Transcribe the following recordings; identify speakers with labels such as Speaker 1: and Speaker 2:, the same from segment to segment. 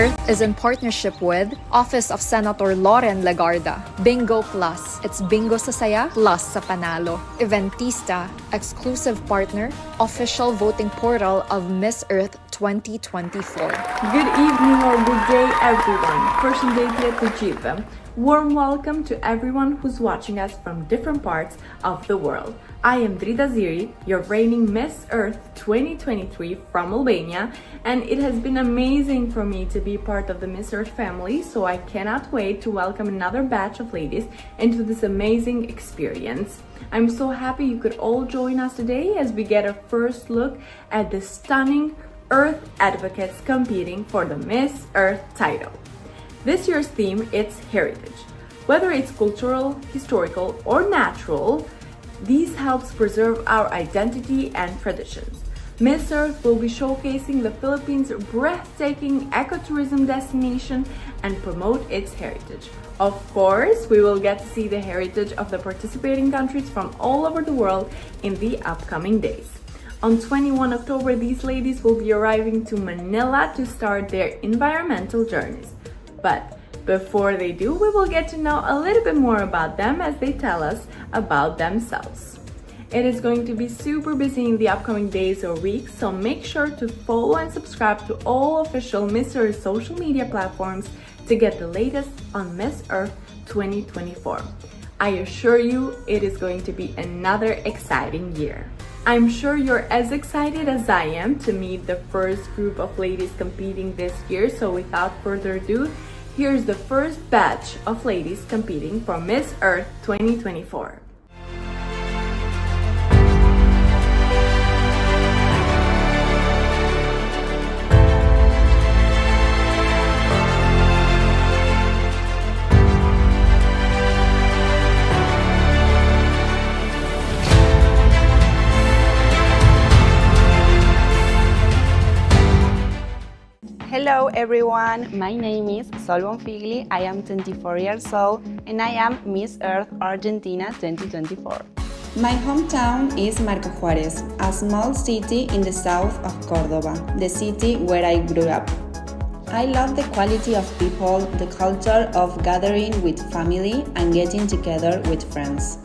Speaker 1: Earth is in partnership with Office of Senator Loren Legarda, Bingo Plus. It's bingo sa saya plus sa panalo. Eventista, exclusive partner, official voting portal of Miss Earth 2024.
Speaker 2: Good evening or good day everyone. Përshëndetje të gjithëve. Warm welcome to everyone who's watching us from different parts of the world. I am Drita Ziri, your reigning Miss Earth 2023 from Albania, and it has been amazing for me to be part of the Miss Earth family, so I cannot wait to welcome another batch of ladies into this amazing experience. I'm so happy you could all join us today as we get a first look at the stunning Earth advocates competing for the Miss Earth title. This year's theme is heritage. Whether it's cultural, historical, or natural, these helps preserve our identity and traditions. Miss Earth will be showcasing the Philippines' breathtaking ecotourism destination and promote its heritage. Of course, we will get to see the heritage of the participating countries from all over the world in the upcoming days. On 21 October, these ladies will be arriving to Manila to start their environmental journeys. But before they do, we will get to know a little bit more about them as they tell us about themselves. It is going to be super busy in the upcoming days or weeks, so make sure to follow and subscribe to all official Miss Earth social media platforms to get the latest on Miss Earth 2024. I assure you, it is going to be another exciting year. I'm sure you're as excited as I am to meet the first group of ladies competing this year, so without further ado, here's the first batch of ladies competing for Miss Earth 2024.
Speaker 3: Hello everyone, my name is Bonfigli, I am 24 years old and I am Miss Earth Argentina 2024.
Speaker 4: My hometown is Marco Juárez, a small city in the south of Córdoba, the city where I grew up. I love the quality of people, the culture of gathering with family and getting together with friends.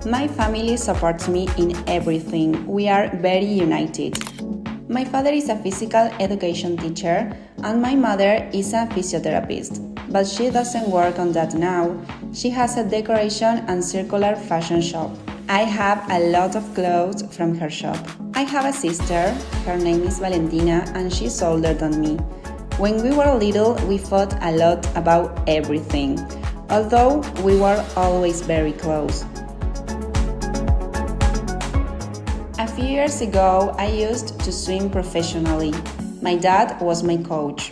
Speaker 4: My family supports me in everything, we are very united. My father is a physical education teacher and my mother is a physiotherapist, but she doesn't work on that now. She has a decoration and circular fashion shop. I have a lot of clothes from her shop. I have a sister, her name is Valentina and she's older than me. When we were little, we fought a lot about everything, although we were always very close. A few years ago, I used to swim professionally. My dad was my coach.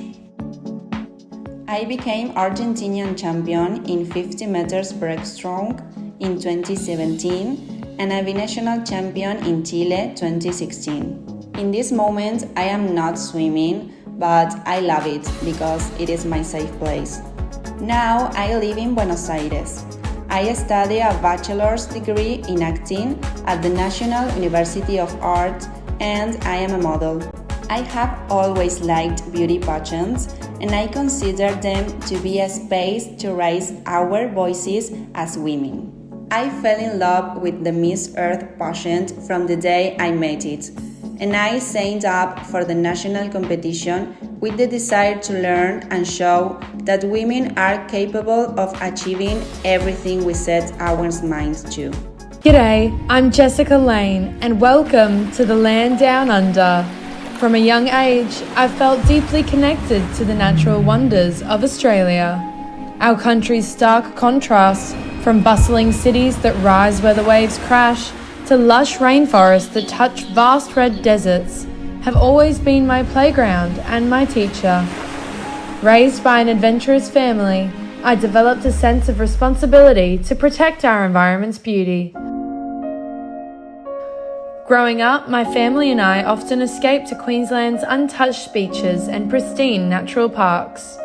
Speaker 4: I became Argentinian champion in 50 meters breaststroke in 2017 and a binational champion in Chile 2016. In this moment, I am not swimming, but I love it because it is my safe place. Now I live in Buenos Aires. I study a bachelor's degree in acting at the National University of Art and I am a model. I have always liked beauty pageants and I consider them to be a space to raise our voices as women. I fell in love with the Miss Earth pageant from the day I met it, and I signed up for the national competition with the desire to learn and show that women are capable of achieving everything we set our minds to.
Speaker 5: G'day, I'm Jessica Lane and welcome to the land down under. From a young age, I felt deeply connected to the natural wonders of Australia. Our country's stark contrast, from bustling cities that rise where the waves crash to lush rainforests that touch vast red deserts, have always been my playground and my teacher. Raised by an adventurous family, I developed a sense of responsibility to protect our environment's beauty. Growing up, my family and I often escaped to Queensland's untouched beaches and pristine natural parks.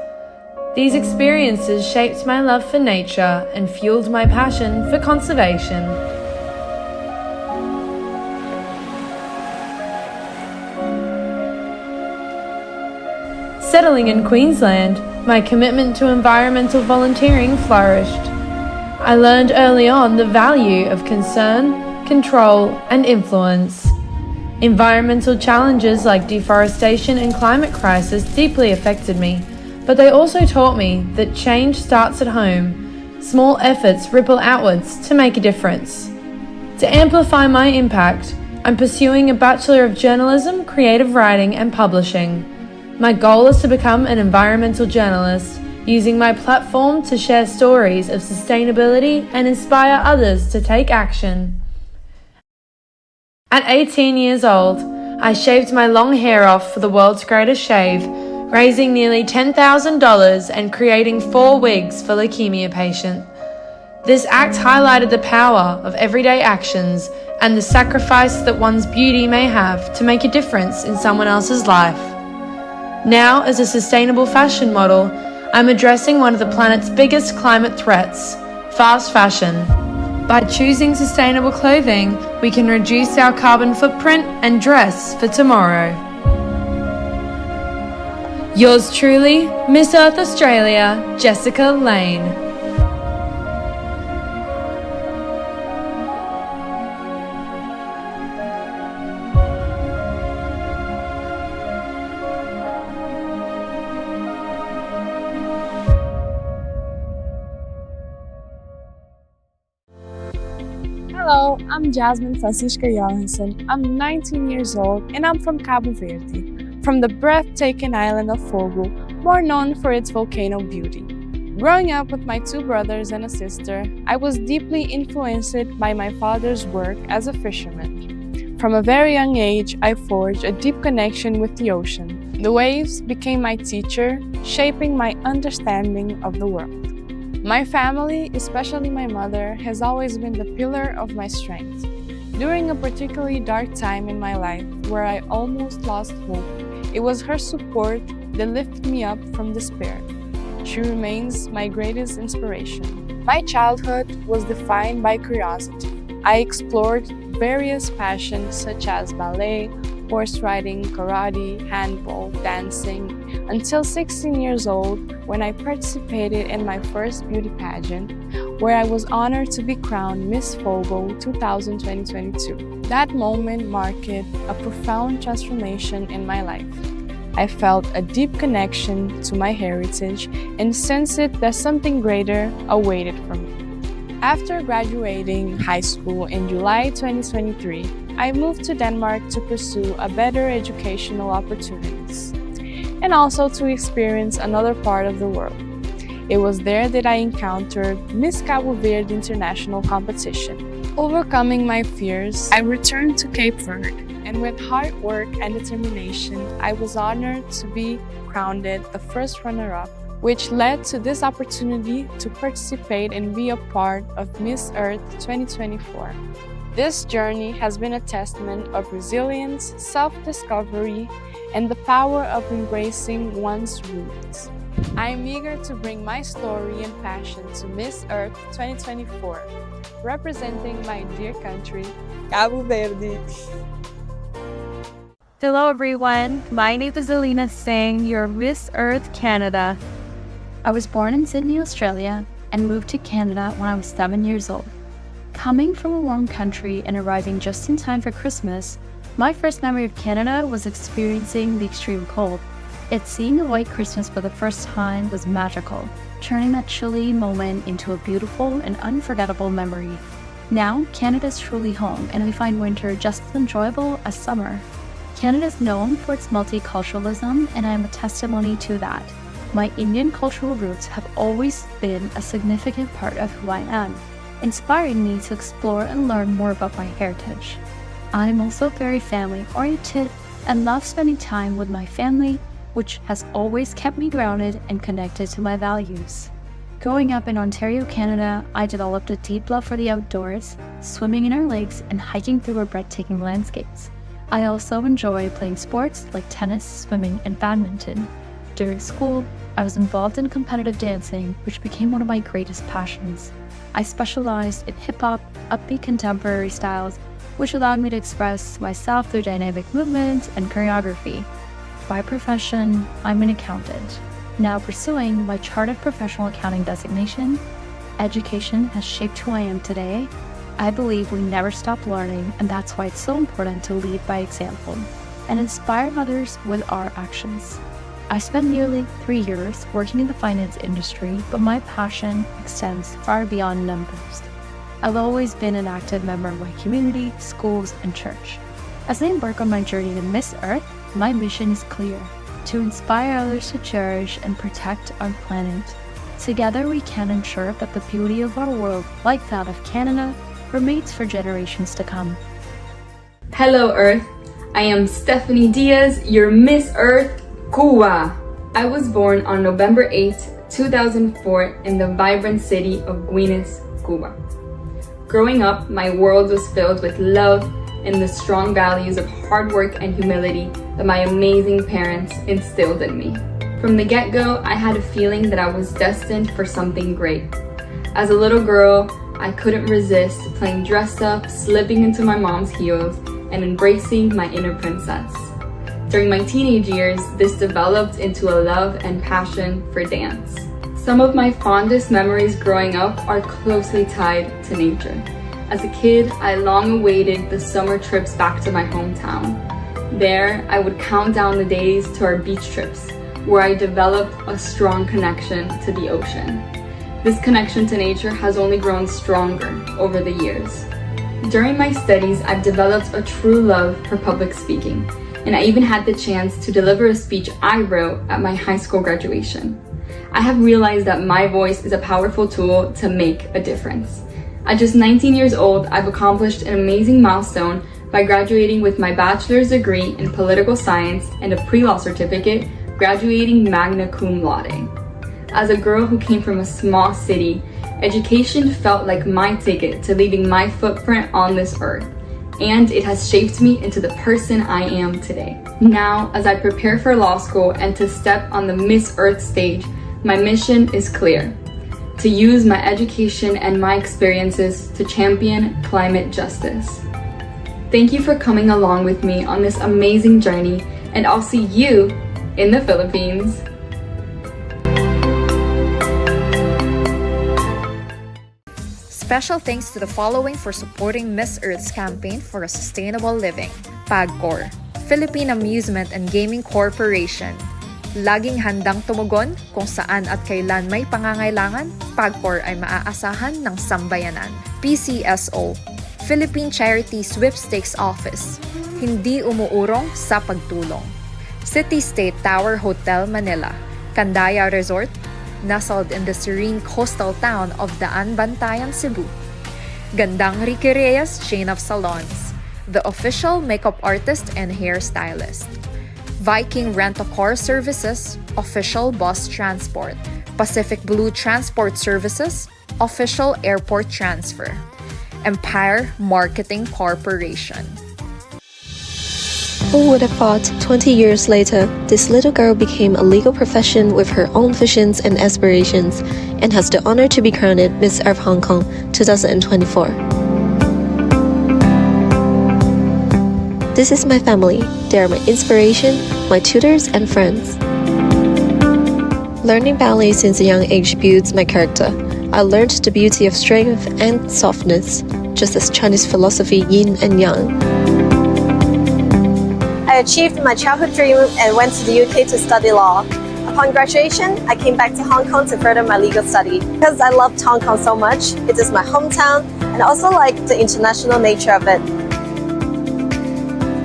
Speaker 5: These experiences shaped my love for nature and fueled my passion for conservation. settling in Queensland, my commitment to environmental volunteering flourished. I learned early on the value of concern, control, and influence. Environmental challenges like deforestation and climate crisis deeply affected me, but they also taught me that change starts at home. Small efforts ripple outwards to make a difference. To amplify my impact, I'm pursuing a Bachelor of Journalism, Creative Writing and Publishing. My goal is to become an environmental journalist, using my platform to share stories of sustainability and inspire others to take action. At 18 years old, I shaved my long hair off for the world's greatest shave, raising nearly $10,000 and creating 4 wigs for leukemia patient. This act highlighted the power of everyday actions and the sacrifice that one's beauty may have to make a difference in someone else's life. Now, as a sustainable fashion model, I'm addressing one of the planet's biggest climate threats, fast fashion. By choosing sustainable clothing, we can reduce our carbon footprint and dress for tomorrow. Yours truly, Miss Earth Australia, Jessica Lane.
Speaker 6: Hello, I'm Jasmine Jorgensen. I'm 19 years old and I'm from Cabo Verde, from the breathtaking island of Fogo, more known for its volcano beauty. Growing up with my 2 brothers and a sister, I was deeply influenced by my father's work as a fisherman. From a very young age, I forged a deep connection with the ocean. The waves became my teacher, shaping my understanding of the world. My family, especially my mother, has always been the pillar of my strength. During a particularly dark time in my life where I almost lost hope, it was her support that lifted me up from despair. She remains my greatest inspiration. My childhood was defined by curiosity. I explored various passions such as ballet, horse riding, karate, handball, dancing, until 16 years old when I participated in my first beauty pageant, where I was honored to be crowned Miss Fogo 2022. That moment marked a profound transformation in my life. I felt a deep connection to my heritage and sensed that something greater awaited for me. After graduating high school in July 2023, I moved to Denmark to pursue a better educational opportunities and also to experience another part of the world. It was there that I encountered Miss Cabo Verde International Competition. Overcoming my fears, I returned to Cape Verde, and with hard work and determination, I was honored to be crowned the first runner-up, which led to this opportunity to participate and be a part of Miss Earth 2024. This journey has been a testament of resilience, self-discovery, and the power of embracing one's roots. I am eager to bring my story and passion to Miss Earth 2024, representing my dear country, Cabo Verde.
Speaker 7: Hello everyone, my name is Aleena Singh, your Miss Earth Canada.
Speaker 8: I was born in Sydney, Australia, and moved to Canada when I was 7 years old. Coming from a warm country and arriving just in time for Christmas, my first memory of Canada was experiencing the extreme cold. Yet seeing a white Christmas for the first time was magical, turning that chilly moment into a beautiful and unforgettable memory. Now, Canada is truly home, and I find winter just as enjoyable as summer. Canada is known for its multiculturalism, and I am a testimony to that. My Indian cultural roots have always been a significant part of who I am, inspiring me to explore and learn more about my heritage. I'm also very family-oriented and love spending time with my family, which has always kept me grounded and connected to my values. Growing up in Ontario, Canada, I developed a deep love for the outdoors, swimming in our lakes and hiking through our breathtaking landscapes. I also enjoy playing sports like tennis, swimming, and badminton. During school, I was involved in competitive dancing, which became one of my greatest passions. I specialized in hip-hop, upbeat contemporary styles, which allowed me to express myself through dynamic movements and choreography. By profession, I'm an accountant. Now pursuing my Chartered Professional Accounting designation, education has shaped who I am today. I believe we never stop learning, and that's why it's so important to lead by example and inspire others with our actions. I spent nearly 3 years working in the finance industry, but my passion extends far beyond numbers. I've always been an active member of my community, schools, and church. As I embark on my journey to Miss Earth, my mission is clear: to inspire others to cherish and protect our planet. Together we can ensure that the beauty of our world, like that of Canada, remains for generations to come.
Speaker 9: Hello Earth, I am Stephany Diaz, your Miss Earth, Cuba. I was born on November 8, 2004 in the vibrant city of Lagunes, Cuba. Growing up, my world was filled with love and the strong values of hard work and humility that my amazing parents instilled in me. From the get-go, I had a feeling that I was destined for something great. As a little girl, I couldn't resist playing dress up, slipping into my mom's heels, and embracing my inner princess. During my teenage years, this developed into a love and passion for dance. Some of my fondest memories growing up are closely tied to nature. As a kid, I long awaited the summer trips back to my hometown. There, I would count down the days to our beach trips, where I developed a strong connection to the ocean. This connection to nature has only grown stronger over the years. During my studies, I've developed a true love for public speaking, and I even had the chance to deliver a speech I wrote at my high school graduation. I have realized that my voice is a powerful tool to make a difference. At just 19 years old, I've accomplished an amazing milestone by graduating with my bachelor's degree in political science and a pre-law certificate, graduating magna cum laude. As a girl who came from a small city, education felt like my ticket to leaving my footprint on this earth, and it has shaped me into the person I am today. Now, as I prepare for law school and to step on the Miss Earth stage, my mission is clear: to use my education and my experiences to champion climate justice. Thank you for coming along with me on this amazing journey, and I'll see you in the Philippines.
Speaker 1: Special thanks to the following for supporting Miss Earth's campaign for a sustainable living. PAGCOR, Philippine Amusement and Gaming Corporation. Laging handang tumugon kung saan at kailan may pangangailangan, PAGCOR ay maaasahan ng sambayanan. PCSO, Philippine Charity Sweepstakes Office. Hindi umuurong sa pagtulong. City State Tower Hotel Manila, Candaya Resort, nestled in the serene coastal town of Daan Bantayan, Cebu. Gandang Ricky Reyes Chain of Salons, the official makeup artist and hairstylist. Viking Rent-A-Car Services, official bus transport. Pacific Blue Transport Services, official airport transfer. Empire Marketing Corporation.
Speaker 10: Who would have thought 20 years later, this little girl became a legal profession with her own visions and aspirations, and has the honor to be crowned Miss Earth Hong Kong 2024. This is my family. They are my inspiration, my tutors and friends. Learning ballet since a young age builds my character. I learned the beauty of strength and softness, just as Chinese philosophy yin and yang.
Speaker 11: I achieved my childhood dream and went to the UK to study law. Upon graduation, I came back to Hong Kong to further my legal study. Because I loved Hong Kong so much, it is my hometown, and I also like the international nature of it.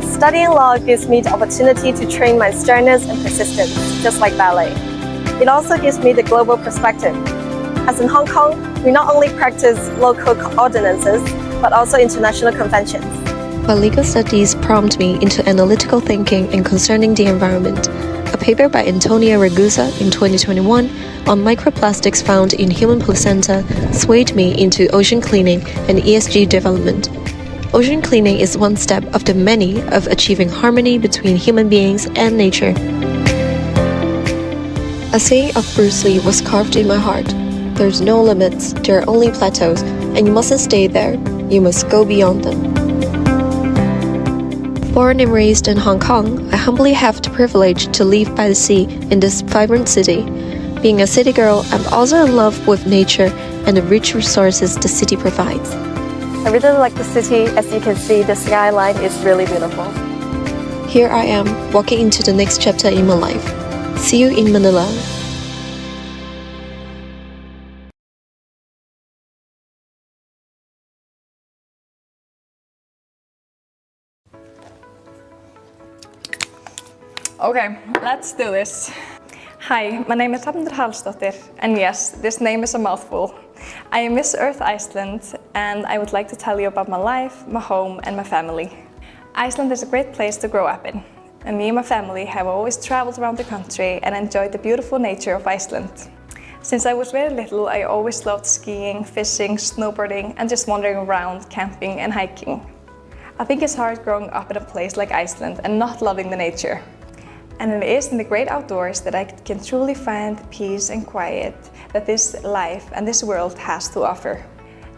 Speaker 11: Studying law gives me the opportunity to train my sternness and persistence, just like ballet. It also gives me the global perspective. As in Hong Kong, we not only practice local ordinances, but also international conventions.
Speaker 10: My legal studies prompt me into analytical thinking and concerning the environment. A paper by Antonia Ragusa in 2021 on microplastics found in human placenta swayed me into ocean cleaning and ESG development. Ocean cleaning is one step of the many of achieving harmony between human beings and nature. A saying of Bruce Lee was carved in my heart. There's no limits, there are only plateaus, and you mustn't stay there, you must go beyond them. Born and raised in Hong Kong, I humbly have the privilege to live by the sea in this vibrant city. Being a city girl, I'm also in love with nature and the rich resources the city provides.
Speaker 11: I really like the city. As you can see, the skyline is really beautiful.
Speaker 10: Here I am, walking into the next chapter in my life. See you in Manila.
Speaker 12: Okay, let's do this. Hi, my name is Haraldsdóttir, and yes, this name is a mouthful. I am Miss Earth Iceland, and I would like to tell you about my life, my home, and my family. Iceland is a great place to grow up in, and me and my family have always traveled around the country and enjoyed the beautiful nature of Iceland. Since I was very little, I always loved skiing, fishing, snowboarding, and just wandering around, camping and hiking. I think it's hard growing up in a place like Iceland and not loving the nature. And it is in the great outdoors that I can truly find peace and quiet that this life and this world has to offer.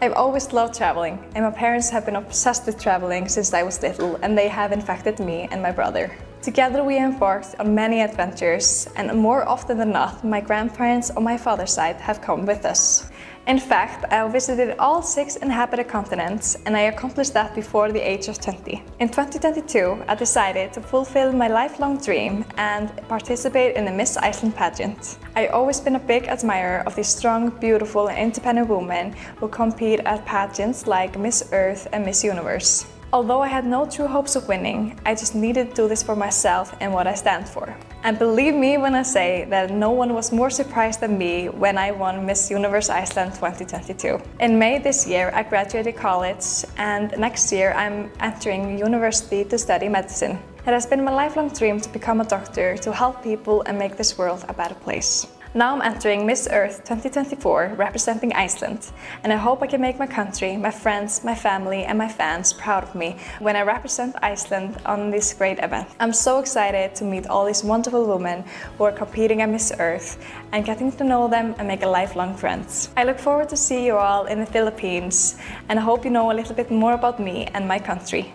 Speaker 12: I've always loved traveling, and my parents have been obsessed with traveling since I was little, and they have infected me and my brother. Together we embarked on many adventures, and more often than not, my grandparents on my father's side have come with us. In fact, I visited all 6 inhabited continents, and I accomplished that before the age of 20. In 2022, I decided to fulfill my lifelong dream and participate in the Miss Iceland pageant. I've always been a big admirer of these strong, beautiful, and independent women who compete at pageants like Miss Earth and Miss Universe. Although I had no true hopes of winning, I just needed to do this for myself and what I stand for. And believe me when I say that no one was more surprised than me when I won Miss Universe Iceland 2022. In May this year, I graduated college, and next year I'm entering university to study medicine. It has been my lifelong dream to become a doctor to help people and make this world a better place. Now I'm entering Miss Earth 2024 representing Iceland, and I hope I can make my country, my friends, my family and my fans proud of me when I represent Iceland on this great event. I'm so excited to meet all these wonderful women who are competing at Miss Earth and getting to know them and make a lifelong friends. I look forward to see you all in the Philippines, and I hope you know a little bit more about me and my country.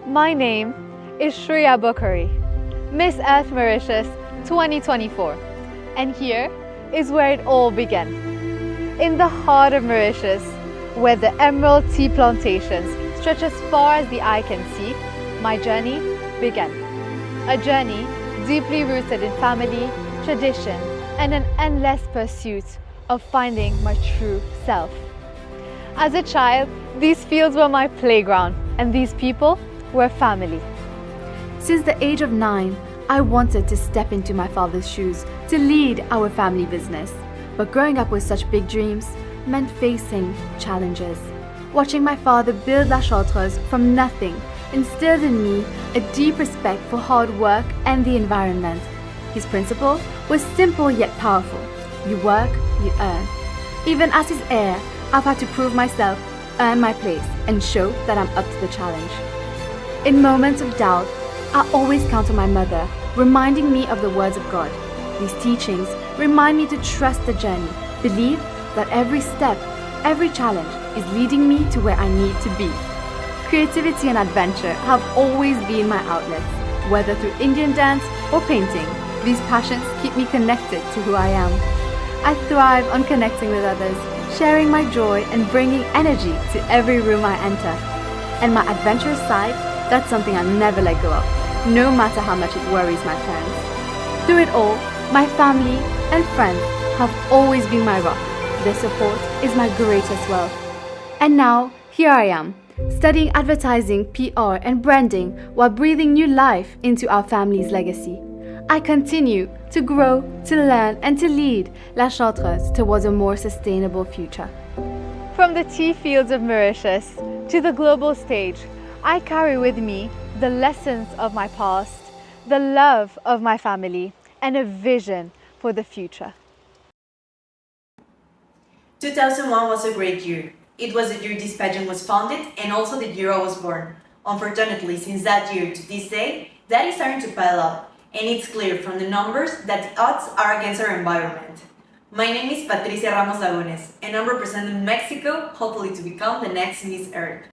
Speaker 13: My name is Shreeya Bokhoree, Miss Earth Mauritius 2024. And here is where it all began. In the heart of Mauritius, where the emerald tea plantations stretch as far as the eye can see, my journey began. A journey deeply rooted in family, tradition, and an endless pursuit of finding my true self. As a child, these fields were my playground, and these people were family.
Speaker 14: Since the age of 9, I wanted to step into my father's shoes to lead our family business. But growing up with such big dreams meant facing challenges. Watching my father build La Chartreuse from nothing instilled in me a deep respect for hard work and the environment. His principle was simple yet powerful. You work, you earn. Even as his heir, I've had to prove myself, earn my place, and show that I'm up to the challenge. In moments of doubt, I always count on my mother, reminding me of the words of God. These teachings remind me to trust the journey, believe that every step, every challenge is leading me to where I need to be. Creativity and adventure have always been my outlets, whether through Indian dance or painting. These passions keep me connected to who I am. I thrive on connecting with others, sharing my joy and bringing energy to every room I enter. And my adventurous side, that's something I'll never let go of, no matter how much it worries my parents. Through it all, my family and friends have always been my rock. Their support is my greatest wealth. And now, here I am, studying advertising, PR and branding while breathing new life into our family's legacy. I continue to grow, to learn and to lead La Chartreuse towards a more sustainable future.
Speaker 13: From the tea fields of Mauritius to the global stage, I carry with me the lessons of my past, the love of my family, and a vision for the future.
Speaker 15: 2001 was a great year. It was the year this pageant was founded and also the year I was born. Unfortunately, since that year to this day, that is starting to pile up, and it's clear from the numbers that the odds are against our environment. My name is Patricia Ramos Lagunes, and I'm representing Mexico, hopefully to become the next Miss Earth.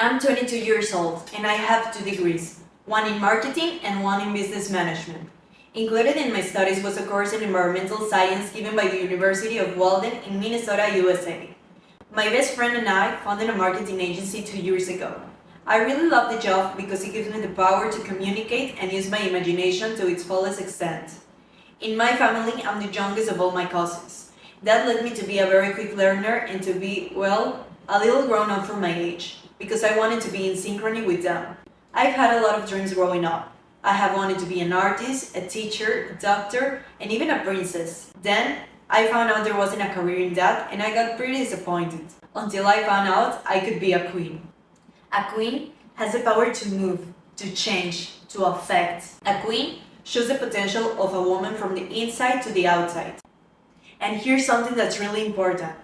Speaker 15: I'm 22 years old and I have 2 degrees, one in marketing and one in business management. Included in my studies was a course in environmental science given by the University of Walden in Minnesota, USA. My best friend and I founded a marketing agency 2 years ago. I really love the job because it gives me the power to communicate and use my imagination to its fullest extent. In my family, I'm the youngest of all my cousins. That led me to be a very quick learner and to be, well, a little grown up for my age, because I wanted to be in synchrony with them. I've had a lot of dreams growing up. I have wanted to be an artist, a teacher, a doctor, and even a princess. Then, I found out there wasn't a career in that, and I got pretty disappointed, until I found out I could be a queen. A queen has the power to move, to change, to affect. A queen shows the potential of a woman from the inside to the outside. And here's something that's really important.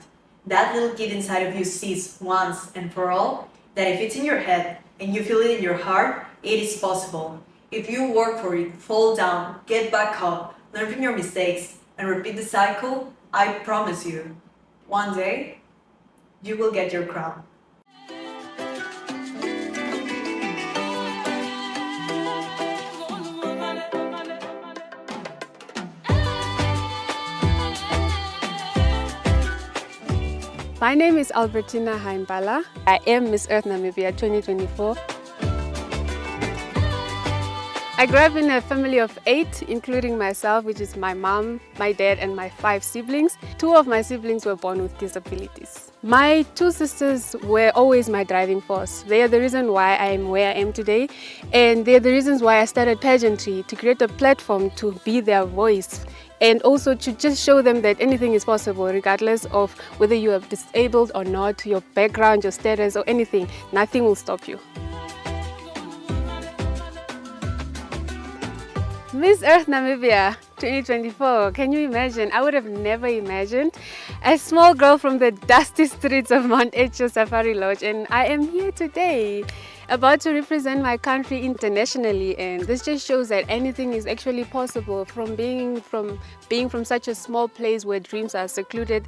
Speaker 15: That little kid inside of you sees once and for all that if it's in your head and you feel it in your heart, it is possible. If you work for it, fall down, get back up, learn from your mistakes, and repeat the cycle, I promise you, one day, you will get your crown.
Speaker 16: My name is Albertina Haimbala. I am Miss Earth Namibia 2024. I grew up in a family of 8, including myself, which is my mom, my dad, and my 5 siblings. 2 of my siblings were born with disabilities. My 2 sisters were always my driving force. They are the reason why I am where I am today, and they are the reasons why I started pageantry, to create a platform to be their voice, and also to just show them that anything is possible, regardless of whether you are disabled or not, your background, your status, or anything. Nothing will stop you. Miss Earth Namibia 2024, can you imagine? I would have never imagined. A small girl from the dusty streets of Mount Echo Safari Lodge, and I am here today about to represent my country internationally, and this just shows that anything is actually possible from being from such a small place where dreams are secluded.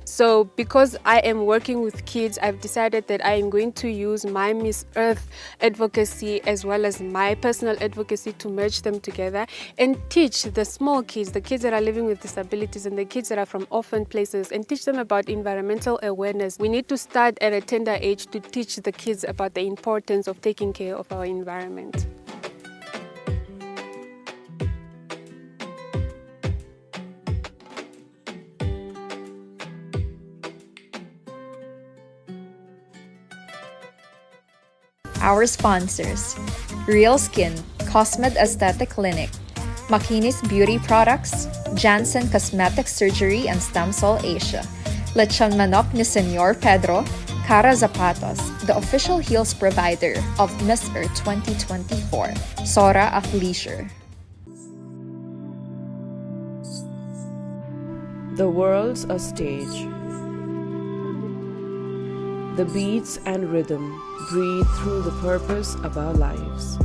Speaker 16: So because I am working with kids, I've decided that I am going to use my Miss Earth advocacy as well as my personal advocacy to merge them together and teach the small kids, the kids that are living with disabilities and the kids that are from orphan places, and teach them about environmental awareness. We need to start at a tender age to teach the kids about the importance of taking care of our environment.
Speaker 1: Our sponsors: Real Skin, Cosmed Aesthetic Clinic, Makinis Beauty Products, Janssen Cosmetic Surgery and Stem Cell Asia, Lechon Manok ni Senor Pedro, Cara Zapatos, the official heels provider of Miss Earth 2024, Sora Athleisure.
Speaker 17: The world's a stage. The beats and rhythm breathe through the purpose of our lives.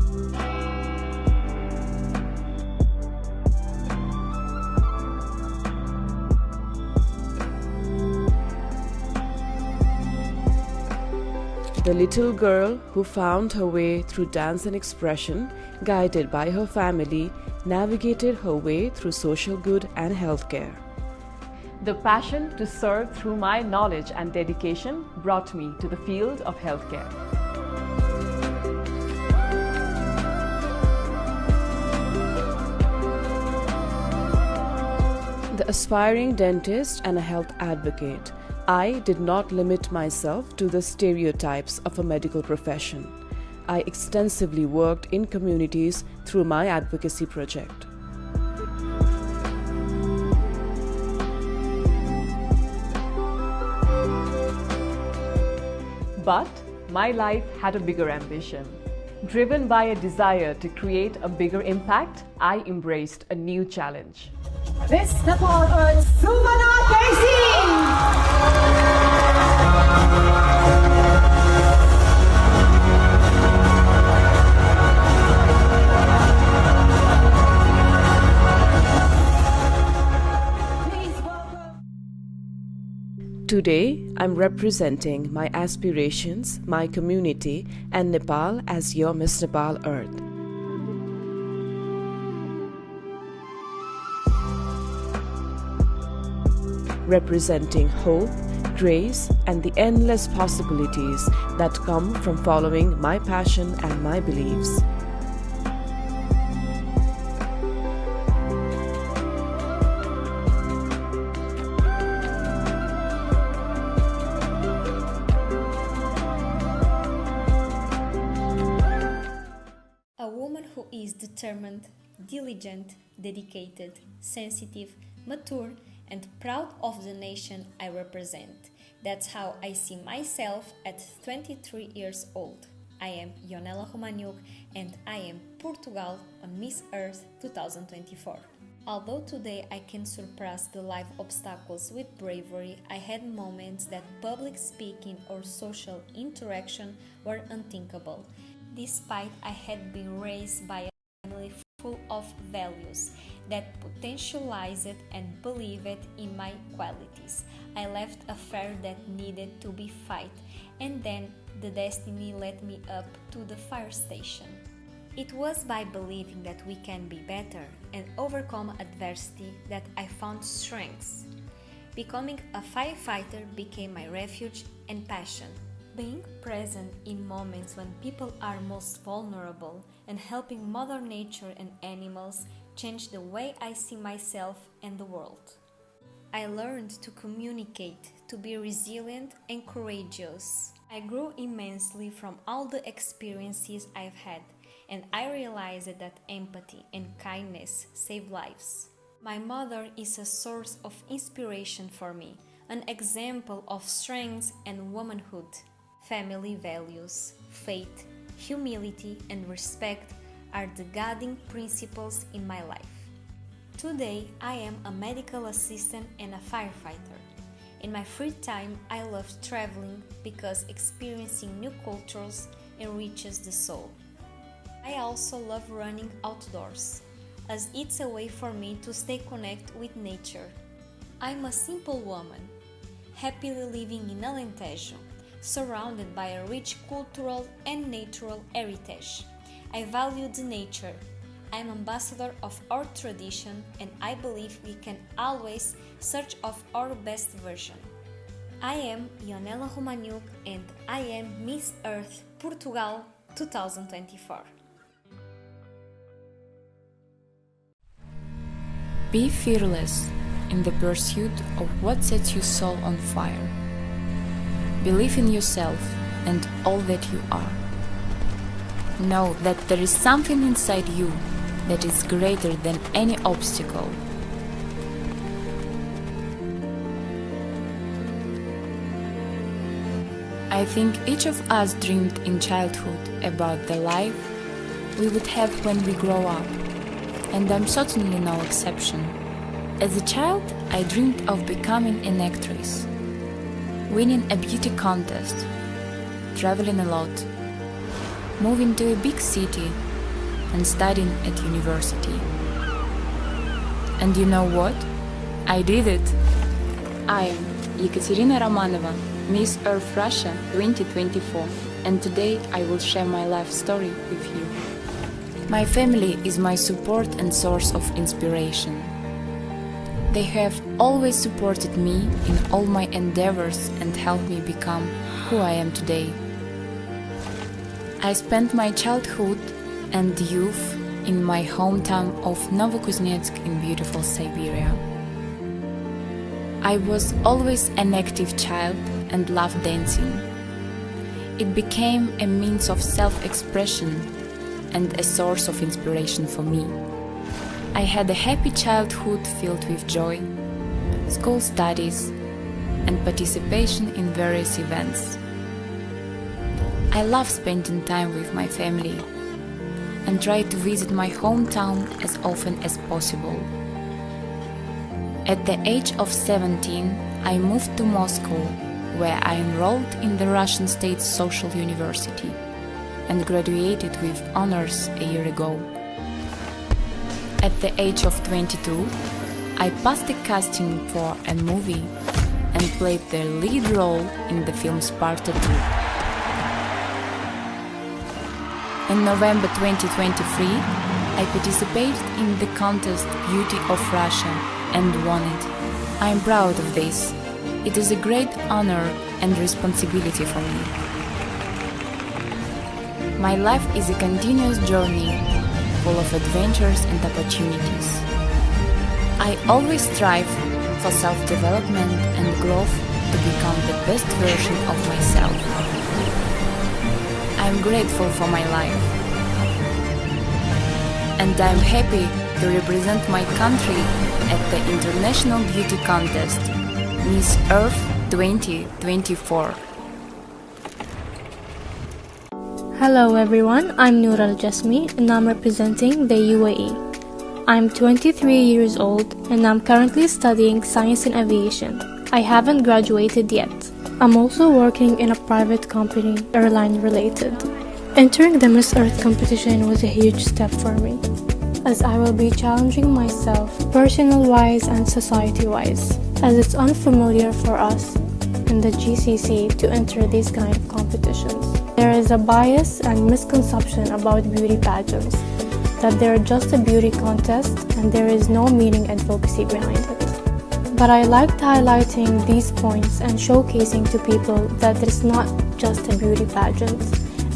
Speaker 17: The little girl who found her way through dance and expression, guided by her family, navigated her way through social good and healthcare.
Speaker 18: The passion to serve through my knowledge and dedication brought me to the field of healthcare.
Speaker 17: The aspiring dentist and a health advocate, I did not limit myself to the stereotypes of a medical profession. I extensively worked in communities through my advocacy project.
Speaker 18: But my life had a bigger ambition. Driven by a desire to create a bigger impact, I embraced a new challenge.
Speaker 19: Miss Nepal Earth, Sumana KC!
Speaker 17: Today, I'm representing my aspirations, my community, and Nepal as your Miss Nepal Earth. Representing hope, grace, and the endless possibilities that come from following my passion and my beliefs.
Speaker 20: A woman who is determined, diligent, dedicated, sensitive, mature, and proud of the nation I represent. That's how I see myself at 23 years old. I am Ionela Romaniuc and I am Portugal on Miss Earth 2024. Although today I can surpass the life obstacles with bravery, I had moments that public speaking or social interaction were unthinkable. Despite I had been raised by a family full of values that potentialized and believed in my qualities, I left a fire that needed to be fight, and then the destiny led me up to the fire station. It was by believing that we can be better and overcome adversity that I found strengths. Becoming a firefighter became my refuge and passion. Being present in moments when people are most vulnerable and helping Mother Nature and animals changed the way I see myself and the world. I learned to communicate, to be resilient and courageous. I grew immensely from all the experiences I've had, and I realized that empathy and kindness save lives. My mother is a source of inspiration for me, an example of strength and womanhood. Family values, faith, humility, and respect are the guiding principles in my life. Today, I am a medical assistant and a firefighter. In my free time, I love traveling because experiencing new cultures enriches the soul. I also love running outdoors, as it's a way for me to stay connected with nature. I'm a simple woman, happily living in Alentejo, surrounded by a rich cultural and natural heritage. I value the nature. I'm ambassador of our tradition and I believe we can always search of our best version. I am Ionela Romaniuc and I am Miss Earth Portugal 2024.
Speaker 21: Be fearless in the pursuit of what sets your soul on fire. Believe in yourself and all that you are. Know that there is something inside you that is greater than any obstacle. I think each of us dreamed in childhood about the life we would have when we grow up, and I'm certainly no exception. As a child, I dreamed of becoming an actress, winning a beauty contest, traveling a lot, moving to a big city, and studying at university. And you know what? I did it! I am Ekaterina Romanova, Miss Earth Russia 2024, and today I will share my life story with you. My family is my support and source of inspiration. They have always supported me in all my endeavors and helped me become who I am today. I spent my childhood and youth in my hometown of Novokuznetsk in beautiful Siberia. I was always an active child and loved dancing. It became a means of self-expression and a source of inspiration for me. I had a happy childhood filled with joy, school studies, and participation in various events. I love spending time with my family and try to visit my hometown as often as possible. At the age of 17, I moved to Moscow, where I enrolled in the Russian State Social University and graduated with honors a year ago. At the age of 22, I passed the casting for a movie and played their lead role in the film Sparta 2. In November 2023, I participated in the contest Beauty of Russia and won it. I am proud of this. It is a great honor and responsibility for me. My life is a continuous journey full of adventures and opportunities. I always strive for self-development and growth to become the best version of myself. I am grateful for my life. And I am happy to represent my country at the International Beauty Contest, Miss Earth 2024.
Speaker 2: Hello everyone, I'm Noura Aljasmi and I'm representing the UAE. I'm 23 years old and I'm currently studying science and aviation. I haven't graduated yet. I'm also working in a private company, airline related. Entering the Miss Earth competition was a huge step for me, as I will be challenging myself personal-wise and society-wise, as it's unfamiliar for us in the GCC to enter these kind of competitions. There is a bias and misconception about beauty pageants, that they're just a beauty contest and there is no meaning advocacy behind it. But I liked highlighting these points and showcasing to people that it's not just a beauty pageant,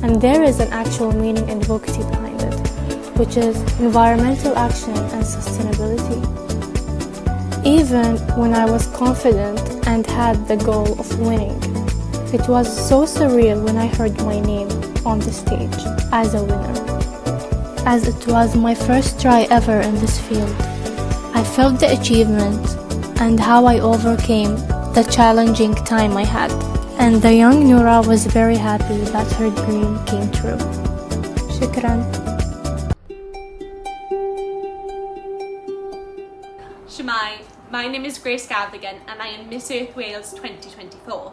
Speaker 2: and there is an actual meaning and advocacy behind it, which is environmental action and sustainability. Even when I was confident and had the goal of winning, it was so surreal when I heard my name on the stage as a winner, as it was my first try ever in this field. I felt the achievement and how I overcame the challenging time I had, and the young Noura was very happy that her dream came true. Shukran.
Speaker 22: Shemai, my name is Grace Gavigan and I am Miss Earth Wales 2024.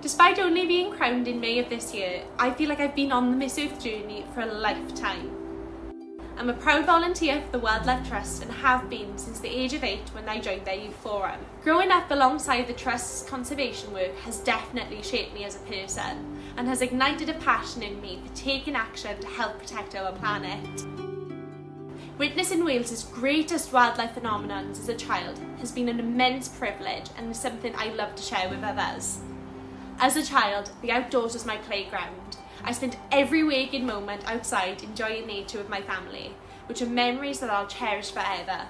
Speaker 22: Despite only being crowned in May of this year, I feel like I've been on the Miss Earth journey for a lifetime. I'm a proud volunteer for the Wildlife Trust and have been since the age of 8 when I joined their youth forum. Growing up alongside the Trust's conservation work has definitely shaped me as a person and has ignited a passion in me for taking action to help protect our planet. Witnessing Wales's greatest wildlife phenomenon as a child has been an immense privilege and is something I love to share with others. As a child, the outdoors was my playground. I spent every waking moment outside enjoying nature with my family, which are memories that I'll cherish forever.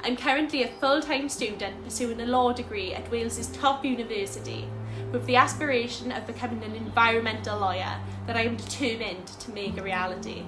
Speaker 22: I'm currently a full-time student pursuing a law degree at Wales's top university, with the aspiration of becoming an environmental lawyer that I am determined to make a reality.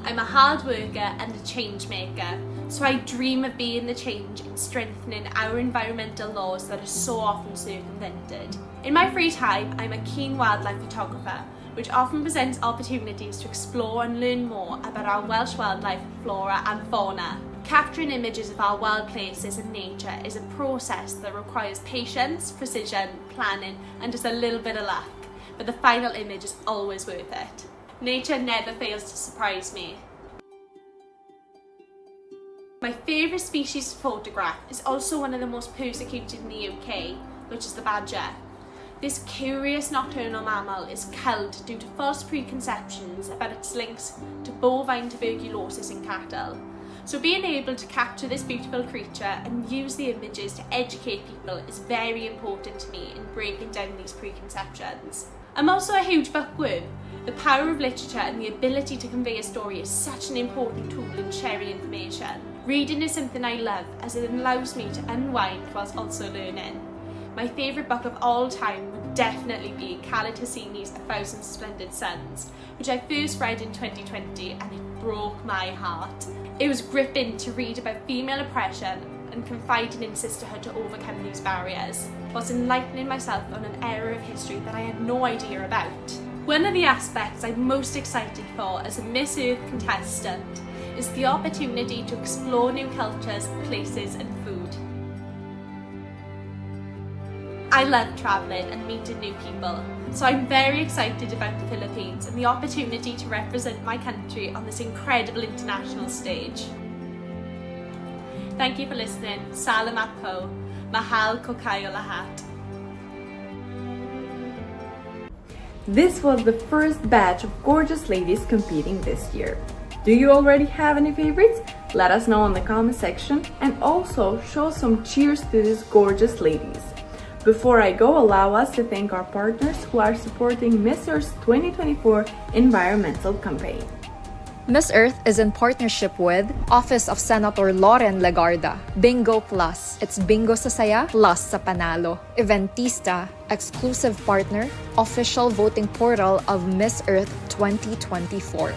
Speaker 22: I'm a hard worker and a change maker, so I dream of being the change in strengthening our environmental laws that are so often circumvented. In my free time, I'm a keen wildlife photographer, which often presents opportunities to explore and learn more about our Welsh wildlife, flora and fauna. Capturing images of our wild places and nature is a process that requires patience, precision, planning and just a little bit of luck, but the final image is always worth it. Nature never fails to surprise me. My favourite species to photograph is also one of the most persecuted in the UK, which is the badger. This curious nocturnal mammal is culled due to false preconceptions about its links to bovine tuberculosis in cattle. So being able to capture this beautiful creature and use the images to educate people is very important to me in breaking down these preconceptions. I'm also a huge bookworm. The power of literature and the ability to convey a story is such an important tool in sharing information. Reading is something I love as it allows me to unwind whilst also learning. My favourite book of all time would definitely be Khaled Hosseini's A Thousand Splendid Suns, which I first read in 2020 and it broke my heart. It was gripping to read about female oppression and confiding in sisterhood to overcome these barriers, whilst enlightening myself on an era of history that I had no idea about. One of the aspects I'm most excited for as a Miss Earth contestant is the opportunity to explore new cultures, places and food. I love travelling and meeting new people, so I'm very excited about the Philippines and the opportunity to represent my country on this incredible international stage. Thank you for listening. Salamat po. Mahal ko kayo lahat.
Speaker 5: This was the first batch of gorgeous ladies competing this year. Do you already have any favorites? Let us know in the comment section and also show some cheers to these gorgeous ladies. Before I go, allow us to thank our partners who are supporting Miss Earth's 2024 environmental campaign.
Speaker 1: Miss Earth is in partnership with Office of Senator Loren Legarda, Bingo Plus, it's bingo sa saya plus sa panalo, Eventista, exclusive partner, official voting portal of Miss Earth 2024.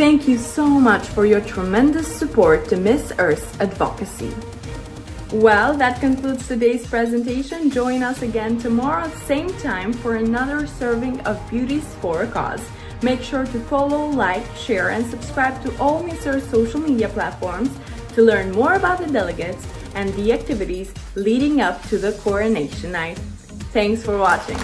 Speaker 5: Thank you so much for your tremendous support to Miss Earth's advocacy. Well, that concludes today's presentation. Join us again tomorrow at the same time for another serving of Beauties for a Cause. Make sure to follow, like, share, and subscribe to all Miss Earth social media platforms to learn more about the delegates and the activities leading up to the coronation night. Thanks for watching.